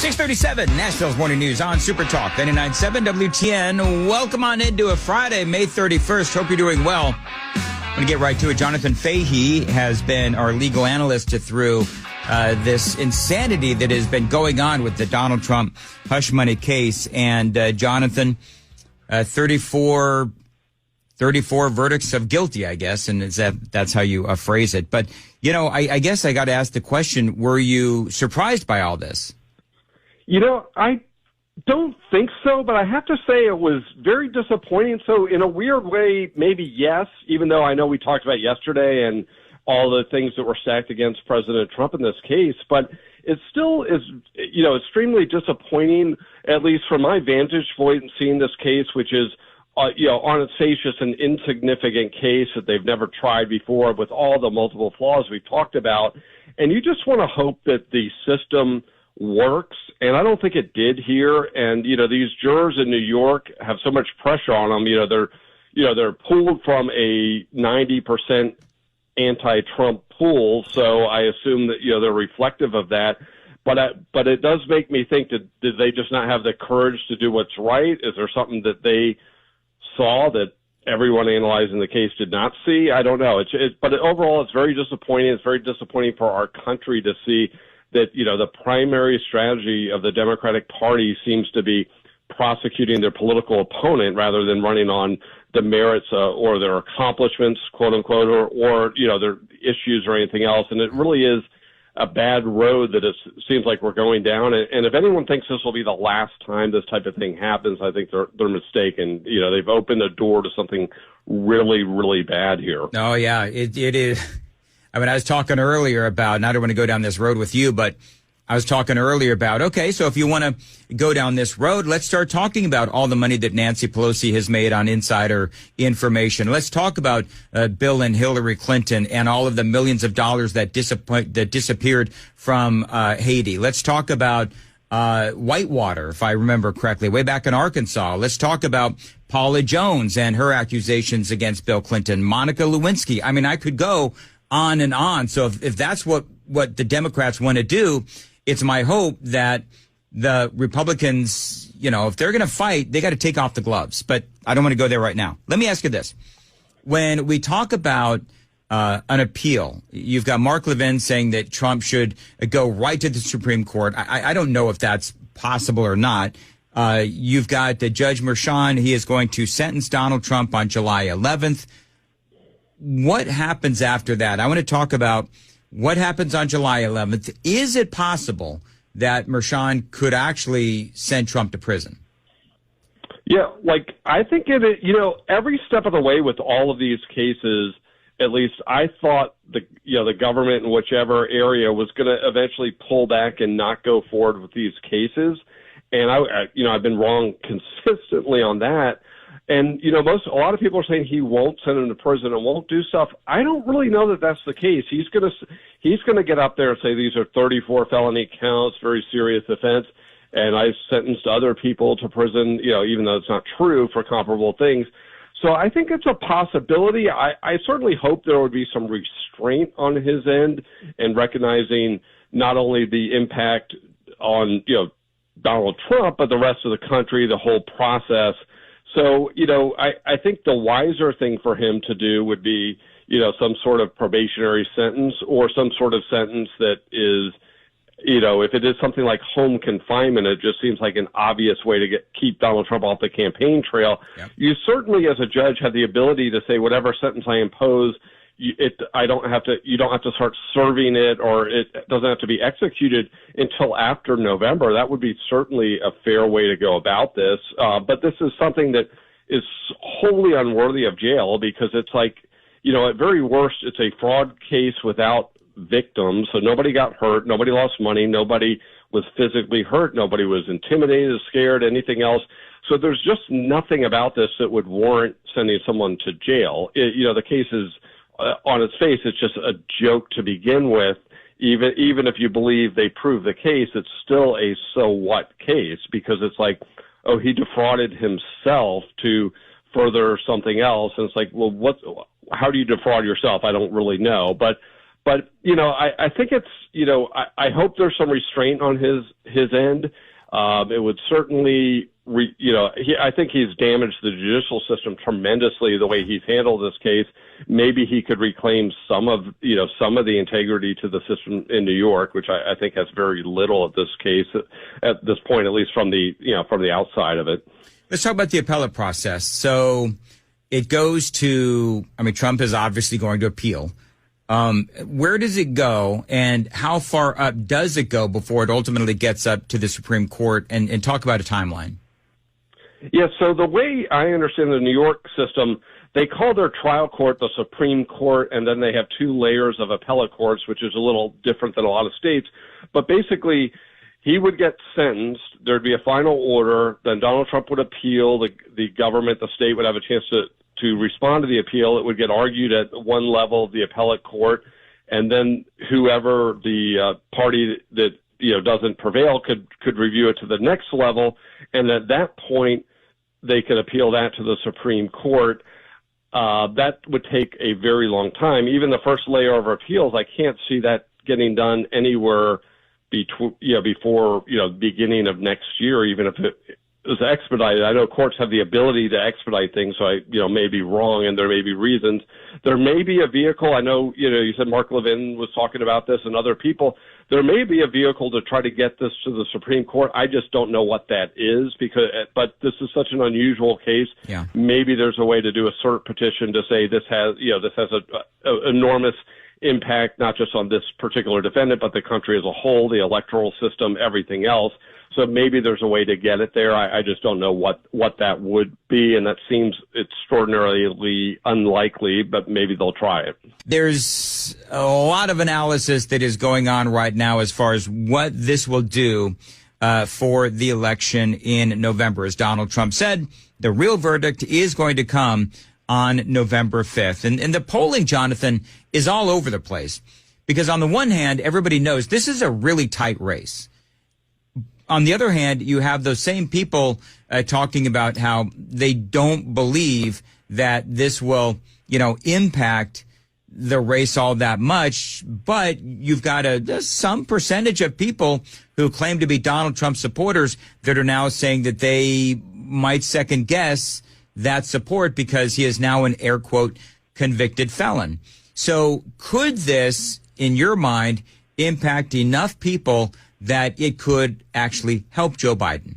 637, Nashville's Morning News on Super Talk 99.7 WTN. Welcome on into a Friday, May 31st. Hope you're doing well. I'm going to get right to it. Jonathan Fahey has been our legal analyst through this insanity that has been going on with the Donald Trump hush money case. And Jonathan, 34 verdicts of guilty, I guess, and that's how you phrase it. But, you know, I guess I got to ask the question, were you surprised by all this? You know, I don't think so, but I have to say it was very disappointing. So in a weird way, maybe yes, even though I know we talked about yesterday and all the things that were stacked against President Trump in this case, but it still is, you know, extremely disappointing, at least from my vantage point in seeing this case, which is, you know, on its face, just an insignificant case that they've never tried before with all the multiple flaws we've talked about. And you just want to hope that the system works, and I don't think it did here. And you know, these jurors in New York have so much pressure on them. They're pulled from a 90% anti-Trump pool, so I assume that they're reflective of that. But it does make me think that did they just not have the courage to do what's right? Is there something that they saw that everyone analyzing the case did not see? I don't know. But overall, it's very disappointing. It's very disappointing for our country to see that, the primary strategy of the Democratic Party seems to be prosecuting their political opponent rather than running on the merits or their accomplishments, quote unquote, or their issues or anything else. And it really is a bad road that it seems like we're going down. And if anyone thinks this will be the last time this type of thing happens, I think they're mistaken. They've opened the door to something really, really bad here. Oh, yeah, it is. I mean, I was talking earlier about, and I don't want to go down this road with you, but I was talking earlier about, okay, so if you want to go down this road, let's start talking about all the money that Nancy Pelosi has made on insider information. Let's talk about Bill and Hillary Clinton and all of the millions of dollars that disappeared from Haiti. Let's talk about Whitewater, if I remember correctly, way back in Arkansas. Let's talk about Paula Jones and her accusations against Bill Clinton, Monica Lewinsky. I mean, I could go on and on. So if that's what the Democrats want to do, it's my hope that the Republicans, if they're going to fight, they got to take off the gloves. But I don't want to go there right now. Let me ask you this. When we talk about an appeal, you've got Mark Levin saying that Trump should go right to the Supreme Court. I don't know if that's possible or not. You've got Judge Merchan. He is going to sentence Donald Trump on July 11th. What happens after that? I want to talk about what happens on July 11th. Is it possible that Merchan could actually send Trump to prison? Yeah, I think every step of the way with all of these cases, at least I thought the government in whichever area was going to eventually pull back and not go forward with these cases. And I've been wrong consistently on that. And, a lot of people are saying he won't send him to prison and won't do stuff. I don't really know that that's the case. He's going to get up there and say these are 34 felony counts, very serious offense, and I sentenced other people to prison, even though it's not true for comparable things. So I think it's a possibility. I certainly hope there would be some restraint on his end and recognizing not only the impact on, Donald Trump, but the rest of the country, the whole process. So, I think the wiser thing for him to do would be, some sort of probationary sentence or some sort of sentence that is, if it is something like home confinement, it just seems like an obvious way to keep Donald Trump off the campaign trail. Yep. You certainly, as a judge, have the ability to say whatever sentence I impose, you don't have to start serving it, or it doesn't have to be executed until after November. That would be certainly a fair way to go about this. But this is something that is wholly unworthy of jail because it's like, at very worst, it's a fraud case without victims. So nobody got hurt. Nobody lost money. Nobody was physically hurt. Nobody was intimidated, scared, anything else. So there's just nothing about this that would warrant sending someone to jail. The case is, on its face, it's just a joke to begin with. Even if you believe they prove the case, it's still a so what case because it's like, oh, he defrauded himself to further something else. And it's like, well, how do you defraud yourself? I don't really know. But But, I think it's, I hope there's some restraint on his end. It would certainly, I think he's damaged the judicial system tremendously the way he's handled this case. Maybe he could reclaim some of the integrity to the system in New York, which I think has very little at this case, at this point, at least from the outside of it. Let's talk about the appellate process. So it goes to, Trump is obviously going to appeal. Where does it go, and how far up does it go before it ultimately gets up to the Supreme Court? And talk about a timeline. Yeah, so the way I understand the New York system, they call their trial court the Supreme Court, and then they have two layers of appellate courts, which is a little different than a lot of states. But basically, he would get sentenced, there'd be a final order, then Donald Trump would appeal, the government, the state would have a chance to respond to the appeal. It would get argued at one level of the appellate court, and then whoever the party that doesn't prevail could review it to the next level, and at that point they could appeal that to the Supreme Court. That would take a very long time. Even the first layer of appeals, I can't see that getting done anywhere before beginning of next year, even if it is expedited. I know courts have the ability to expedite things, so I may be wrong, and there may be reasons. There may be a vehicle. I know you said Mark Levin was talking about this, and other people. There may be a vehicle to try to get this to the Supreme Court. I just don't know what that is, but this is such an unusual case. Yeah. Maybe there's a way to do a cert petition to say this has a enormous impact, not just on this particular defendant, but the country as a whole, the electoral system, everything else. So maybe there's a way to get it there. I just don't know what that would be, and that seems extraordinarily unlikely, but maybe they'll try it. There's a lot of analysis that is going on right now as far as what this will do for the election in November. As Donald Trump said, the real verdict is going to come on November 5th. And the polling, Jonathan, is all over the place. Because on the one hand, everybody knows this is a really tight race. On the other hand, you have those same people talking about how they don't believe that this will, impact the race all that much. But you've got some percentage of people who claim to be Donald Trump supporters that are now saying that they might second guess that support because he is now an air quote convicted felon. So could this, in your mind, impact enough people that it could actually help Joe Biden?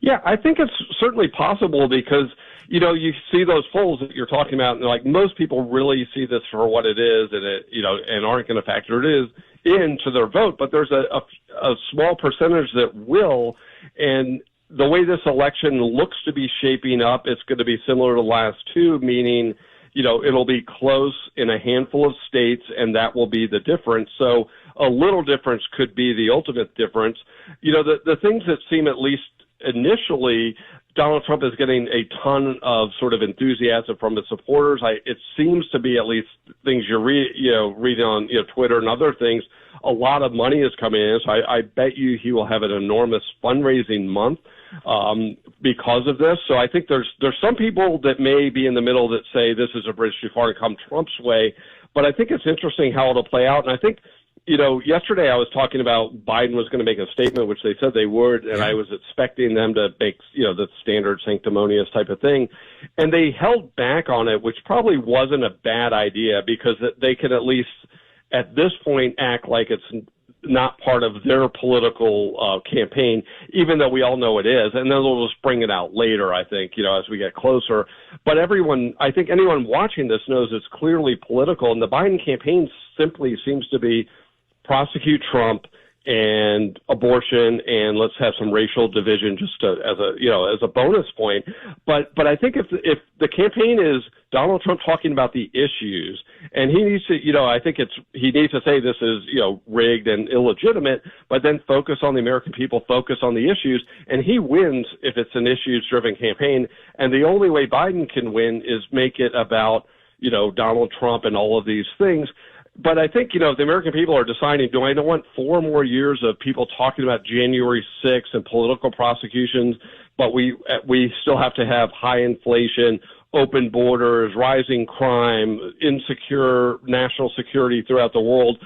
Yeah, I think it's certainly possible because, you see those polls that you're talking about, and most people really see this for what it is, and and aren't going to factor it into their vote. But there's a small percentage that will, and the way this election looks to be shaping up, it's going to be similar to the last two, meaning, it'll be close in a handful of states, and that will be the difference. So a little difference could be the ultimate difference. The things that seem, at least initially, Donald Trump is getting a ton of sort of enthusiasm from his supporters. It seems to be, at least things you're reading on Twitter and other things, a lot of money is coming in. So I bet you he will have an enormous fundraising month because of this. So I think there's some people that may be in the middle that say this is a bridge too far to come Trump's way, but I think it's interesting how it'll play out. And I think, yesterday I was talking about Biden was going to make a statement, which they said they would, and I was expecting them to make, the standard sanctimonious type of thing. And they held back on it, which probably wasn't a bad idea because they can at least at this point act like it's not part of their political campaign, even though we all know it is. And then they'll just bring it out later, I think, as we get closer. But I think anyone watching this knows it's clearly political. And the Biden campaign simply seems to be prosecute Trump and abortion, and let's have some racial division just as a bonus point. But I think if the campaign is Donald Trump talking about the issues, and he needs to, I think he needs to say this is, rigged and illegitimate, but then focus on the American people, focus on the issues, and he wins if it's an issues-driven campaign. And the only way Biden can win is make it about, Donald Trump and all of these things. But I think, if the American people are deciding, do I want 4 more years of people talking about January 6th and political prosecutions, but we still have to have high inflation, open borders, rising crime, insecure national security throughout the world.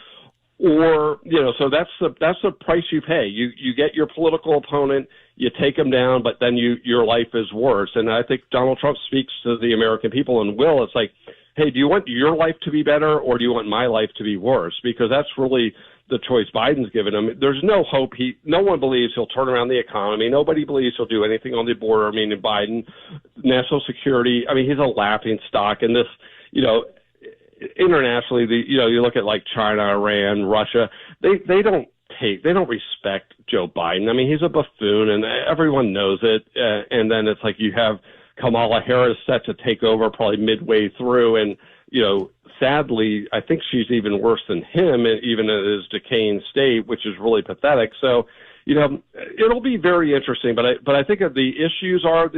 Or, so that's the price you pay. You get your political opponent, you take him down, but then your life is worse. And I think Donald Trump speaks to the American people and will. It's like, hey, do you want your life to be better or do you want my life to be worse? Because that's really the choice Biden's given him. There's no hope. No one believes he'll turn around the economy. Nobody believes he'll do anything on the border. I mean, in Biden, national security. I mean, he's a laughing stock. And this, internationally, you look at like China, Iran, Russia. They don't respect Joe Biden. I mean, he's a buffoon, and everyone knows it. And then it's like you have Kamala Harris set to take over probably midway through, and sadly, I think she's even worse than him, even in his decaying state, which is really pathetic. So, it'll be very interesting. But I think if the issues are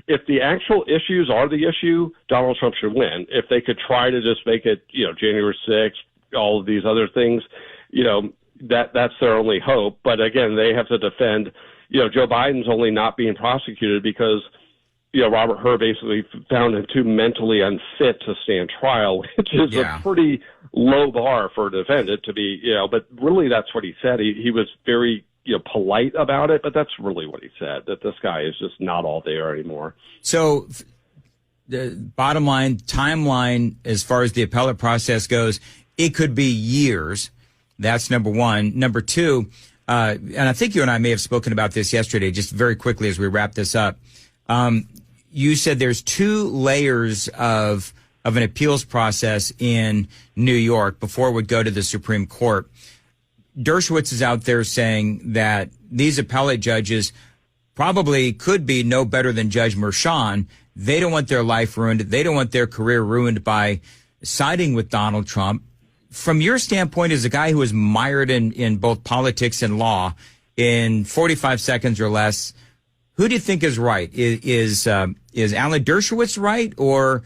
if the actual issues are the issue, Donald Trump should win. If they could try to just make it, January 6th, all of these other things, that's their only hope. But again, they have to defend. Joe Biden's only not being prosecuted because Robert Hur basically found him too mentally unfit to stand trial, which is a pretty low bar for a defendant to be, but really that's what he said. He was very, polite about it, but that's really what he said, that this guy is just not all there anymore. So the bottom line, timeline, as far as the appellate process goes, it could be years. That's number one. Number two, and I think you and I may have spoken about this yesterday, just very quickly as we wrap this up. You said there's two layers of an appeals process in New York before it would go to the Supreme Court. Dershowitz is out there saying that these appellate judges probably could be no better than Judge Merchan. They don't want their life ruined. They don't want their career ruined by siding with Donald Trump. From your standpoint, as a guy who is mired in both politics and law, in 45 seconds or less, who do you think is right? Is Alan Dershowitz right, or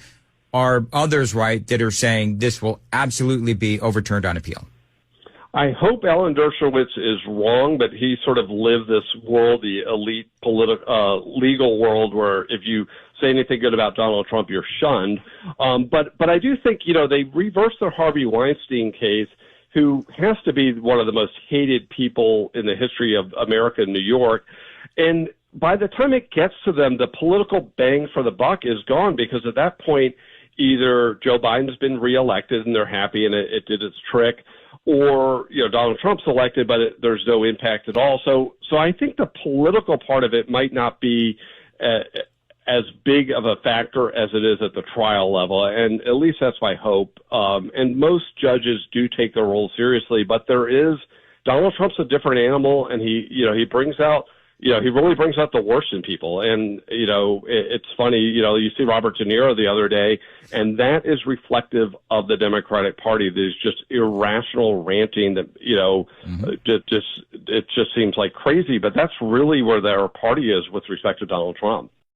are others right that are saying this will absolutely be overturned on appeal? I hope Alan Dershowitz is wrong, but he sort of lived this world, the elite legal world, where if you say anything good about Donald Trump, you're shunned. But I do think, they reversed the Harvey Weinstein case, who has to be one of the most hated people in the history of America and New York. And by the time it gets to them, the political bang for the buck is gone, because at that point, either Joe Biden's been reelected and they're happy and it did its trick, or Donald Trump's elected, but there's no impact at all. So I think the political part of it might not be as big of a factor as it is at the trial level, and at least that's my hope. And most judges do take their role seriously, but Donald Trump's a different animal, and he brings out. He really brings out the worst in people. And, it's funny, you see Robert De Niro the other day, and that is reflective of the Democratic Party. There's just irrational ranting that, it just seems like crazy, but that's really where their party is with respect to Donald Trump.